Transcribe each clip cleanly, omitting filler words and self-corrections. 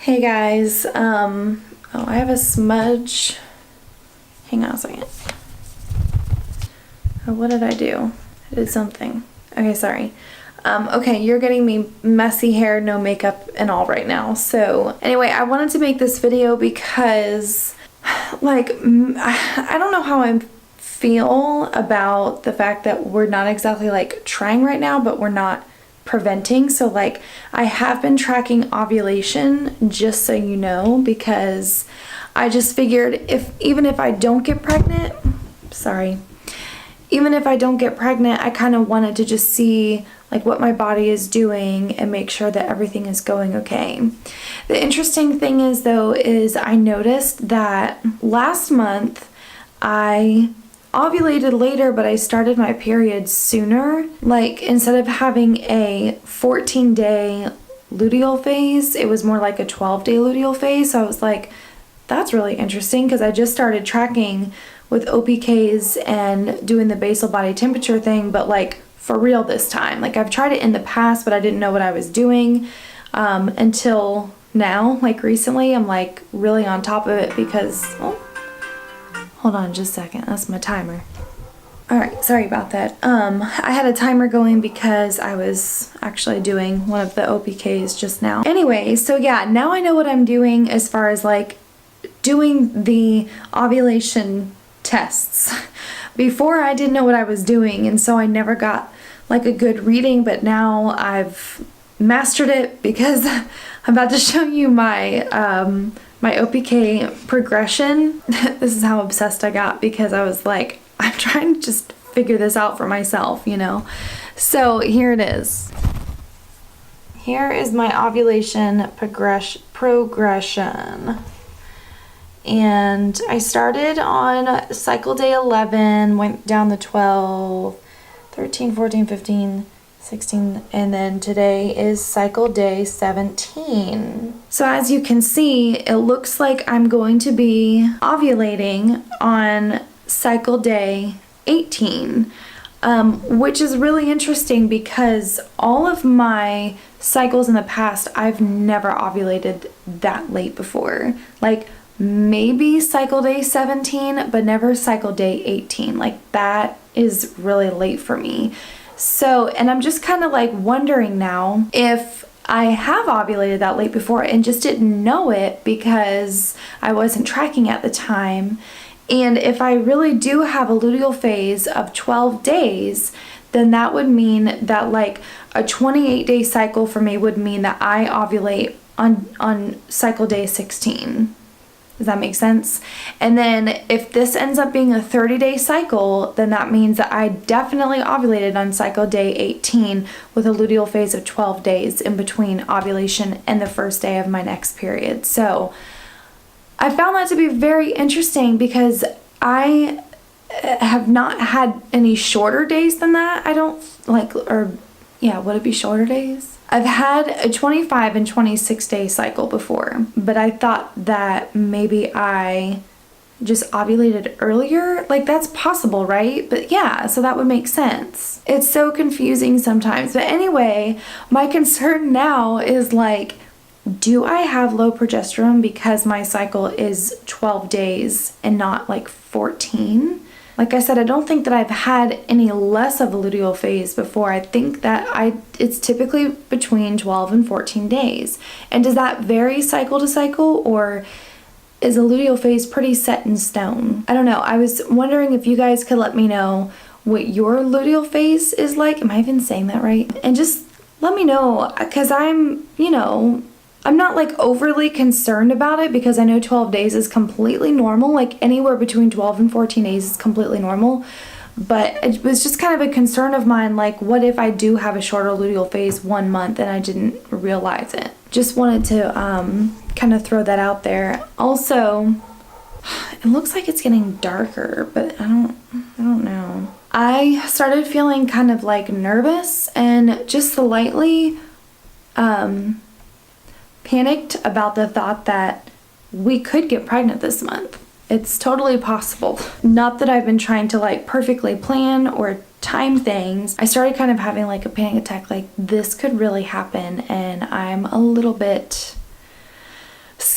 Hey guys, oh, I have a smudge. Hang on a second. Oh, what did I do? I did something. Okay, sorry. Okay, you're getting me messy hair, no makeup and all right now. So anyway, I wanted to make this video because I don't know how I feel about the fact that we're not exactly like trying right now, but we're not preventing. So like I have been tracking ovulation, just so you know, because I just figured even if I don't get pregnant, even if I don't get pregnant, I kind of wanted to just see like what my body is doing and make sure that everything is going okay. The interesting thing is though, is I noticed that last month I ovulated later, but I started my period sooner. Like instead of having a 14-day luteal phase, it was more like a 12-day luteal phase. So I was like, that's really interesting, because I just started tracking with OPKs and doing the basal body temperature thing, but like for real this time. Like I've tried it in the past, but I didn't know what I was doing until now. Like recently, I'm like really on top of it because, oh, hold on just a second, that's my timer. Alright, sorry about that. I had a timer going because I was actually doing one of the OPKs just now. Anyway, so yeah, now I know what I'm doing as far as like doing the ovulation tests. Before I didn't know what I was doing, and so I never got like a good reading, but now I've mastered it because I'm about to show you my my OPK progression. This is how obsessed I got, because I was like, I'm trying to just figure this out for myself, you know? So here it is. Here is my ovulation progression. And I started on cycle day 11, went down to 12, 13, 14, 15, 16, and then today is cycle day 17. So as you can see, it looks like I'm going to be ovulating on cycle day 18, which is really interesting because all of my cycles in the past, I've never ovulated that late before. Like maybe cycle day 17, but never cycle day 18. Like that is really late for me. So, and I'm just kind of like wondering now if I have ovulated that late before and just didn't know it because I wasn't tracking at the time. And if I really do have a luteal phase of 12 days, then that would mean that like a 28-day cycle for me would mean that I ovulate on cycle day 16. Does that make sense? And then if this ends up being a 30-day cycle, then that means that I definitely ovulated on cycle day 18 with a luteal phase of 12 days in between ovulation and the first day of my next period. So I found that to be very interesting because I have not had any shorter days than that. I don't like, or yeah, would it be shorter days? I've had a 25 and 26 day cycle before, but I thought that maybe I just ovulated earlier. Like that's possible, right? But yeah, so that would make sense. It's so confusing sometimes. But anyway, my concern now is like, do I have low progesterone because my cycle is 12 days and not like 14? Like I said, I don't think that I've had any less of a luteal phase before. I think that it's typically between 12 and 14 days. And does that vary cycle to cycle, or is a luteal phase pretty set in stone? I don't know. I was wondering if you guys could let me know what your luteal phase is like. Am I even saying that right? And just let me know, because I'm not like overly concerned about it, because I know 12 days is completely normal. Like anywhere between 12 and 14 days is completely normal. But it was just kind of a concern of mine, like what if I do have a shorter luteal phase 1 month and I didn't realize it? Just wanted to kind of throw that out there. Also, it looks like it's getting darker, but I don't know. I started feeling kind of like nervous and just slightly panicked about the thought that we could get pregnant this month. It's totally possible. Not that I've been trying to like perfectly plan or time things. I started kind of having like a panic attack, like this could really happen, and I'm a little bit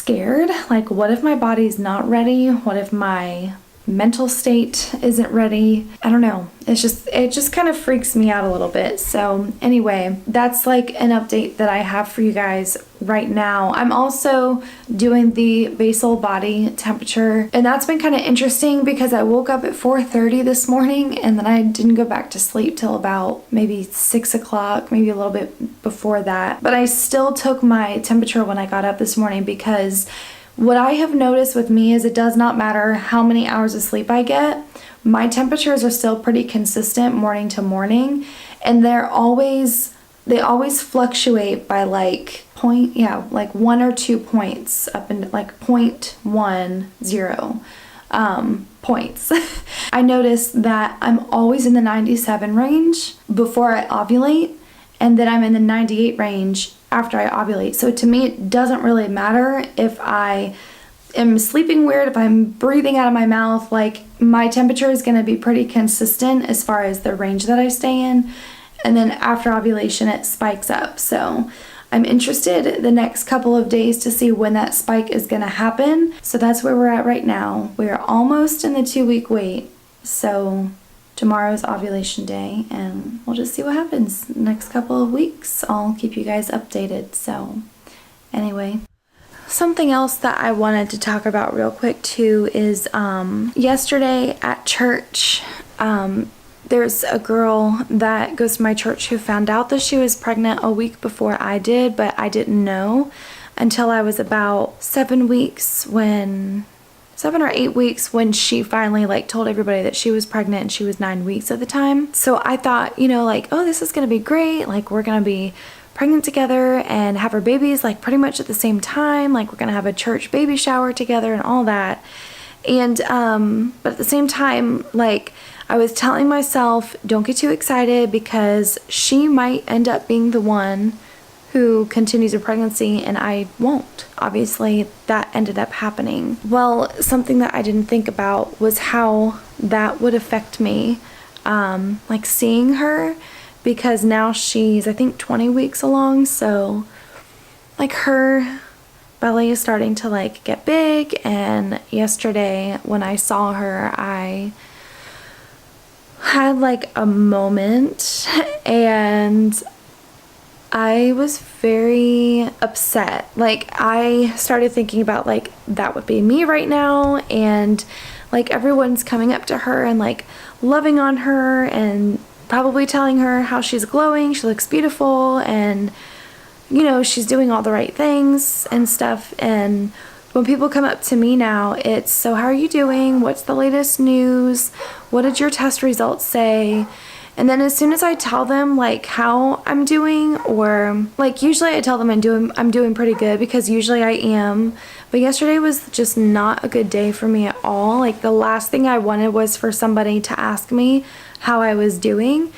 scared. Like, what if my body's not ready? What if my mental state isn't ready? I don't know. It just kind of freaks me out a little bit. So anyway, that's like an update that I have for you guys right now. I'm also doing the basal body temperature, and that's been kind of interesting because I woke up at 4:30 this morning, and then I didn't go back to sleep till about maybe 6 o'clock, maybe a little bit before that. But I still took my temperature when I got up this morning, because what I have noticed with me is it does not matter how many hours of sleep I get. My temperatures are still pretty consistent morning to morning, and they always fluctuate by like 1 or 2 points, up in like 0.10 points. I noticed that I'm always in the 97 range before I ovulate, and then I'm in the 98 range after I ovulate. So to me, it doesn't really matter if I am sleeping weird, if I'm breathing out of my mouth. Like, my temperature is going to be pretty consistent as far as the range that I stay in. And then after ovulation, it spikes up. So I'm interested the next couple of days to see when that spike is going to happen. So that's where we're at right now. We're almost in the 2-week wait. So tomorrow's ovulation day, and we'll just see what happens next couple of weeks. I'll keep you guys updated. So anyway, something else that I wanted to talk about real quick too is yesterday at church, there's a girl that goes to my church who found out that she was pregnant a week before I did, but I didn't know until I was about 7 or 8 weeks when she finally like told everybody that she was pregnant, and she was 9 weeks at the time. So I thought, like, oh, this is gonna be great. Like, we're gonna be pregnant together and have our babies like pretty much at the same time. Like, we're gonna have a church baby shower together and all that. And but at the same time, like, I was telling myself, don't get too excited, because she might end up being the one who continues a pregnancy and I won't. Obviously, that ended up happening. Well, something that I didn't think about was how that would affect me, like seeing her, because now she's, I think, 20 weeks along. So like, her belly is starting to like get big, and yesterday when I saw her, I had like a moment, and I was very upset. Like, I started thinking about like, that would be me right now, and like, everyone's coming up to her and like loving on her and probably telling her how she's glowing, she looks beautiful, and she's doing all the right things and stuff. And when people come up to me now, it's, so how are you doing? What's the latest news? What did your test results say? And then as soon as I tell them like how I'm doing, or like, usually I tell them I'm doing pretty good, because usually I am, but yesterday was just not a good day for me at all. Like, the last thing I wanted was for somebody to ask me how I was doing.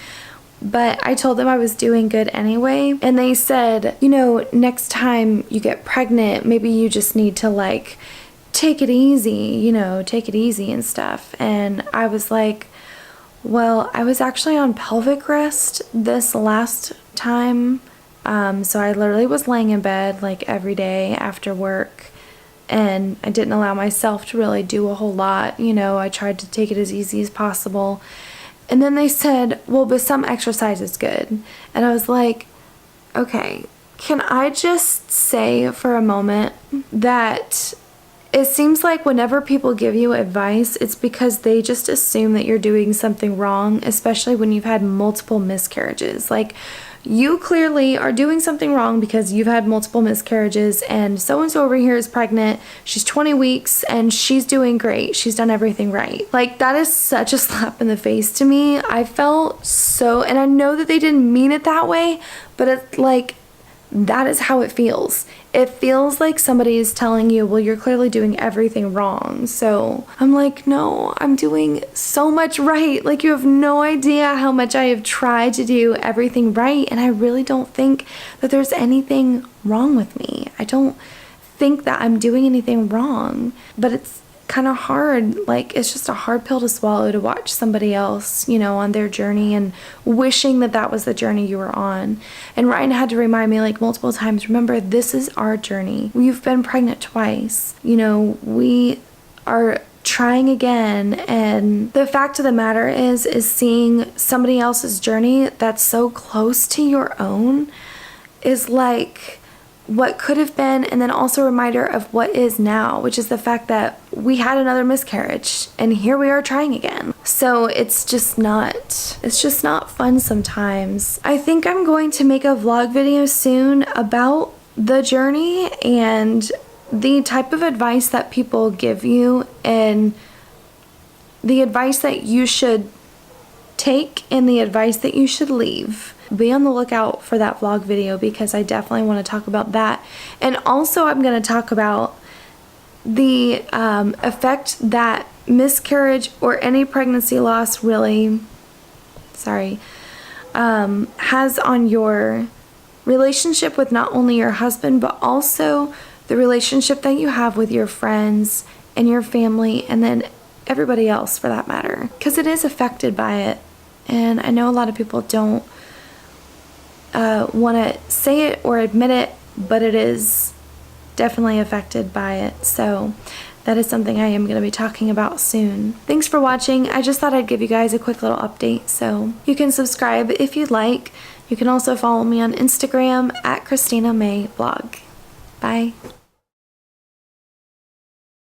But I told them I was doing good anyway. And they said, next time you get pregnant, maybe you just need to like take it easy, and stuff. And I was like, well, I was actually on pelvic rest this last time. So I literally was laying in bed like every day after work, and I didn't allow myself to really do a whole lot. I tried to take it as easy as possible. And then they said, well, but some exercise is good. And I was like, okay, can I just say for a moment that it seems like whenever people give you advice, it's because they just assume that you're doing something wrong, especially when you've had multiple miscarriages. Like, you clearly are doing something wrong because you've had multiple miscarriages, and so-and-so over here is pregnant, she's 20 weeks, and she's doing great, she's done everything right. Like, that is such a slap in the face to me. I felt so, and I know that they didn't mean it that way, but it's like, that is how it feels. It feels like somebody is telling you, well, you're clearly doing everything wrong. So I'm like, no, I'm doing so much right. Like, you have no idea how much I have tried to do everything right. And I really don't think that there's anything wrong with me. I don't think that I'm doing anything wrong. But kind of hard. Like, it's just a hard pill to swallow to watch somebody else, you know, on their journey and wishing that that was the journey you were on. And Ryan had to remind me like multiple times, remember, this is our journey. We've been pregnant twice. You know, we are trying again. And the fact of the matter is seeing somebody else's journey that's so close to your own is like what could have been, and then also a reminder of what is now, which is the fact that we had another miscarriage and here we are trying again. So it's just not fun sometimes. I think I'm going to make a vlog video soon about the journey and the type of advice that people give you and the advice that you should take and the advice that you should leave. Be on the lookout for that vlog video because I definitely want to talk about that. And also I'm going to talk about the effect that miscarriage or any pregnancy loss really, has on your relationship with not only your husband but also the relationship that you have with your friends and your family and then everybody else for that matter, because it is affected by it. And I know a lot of people don't want to say it or admit it, but it is definitely affected by it. So that is something I am going to be talking about soon. Thanks for watching. I just thought I'd give you guys a quick little update. So you can subscribe if you'd like. You can also follow me on Instagram at Christina May Blog. Bye.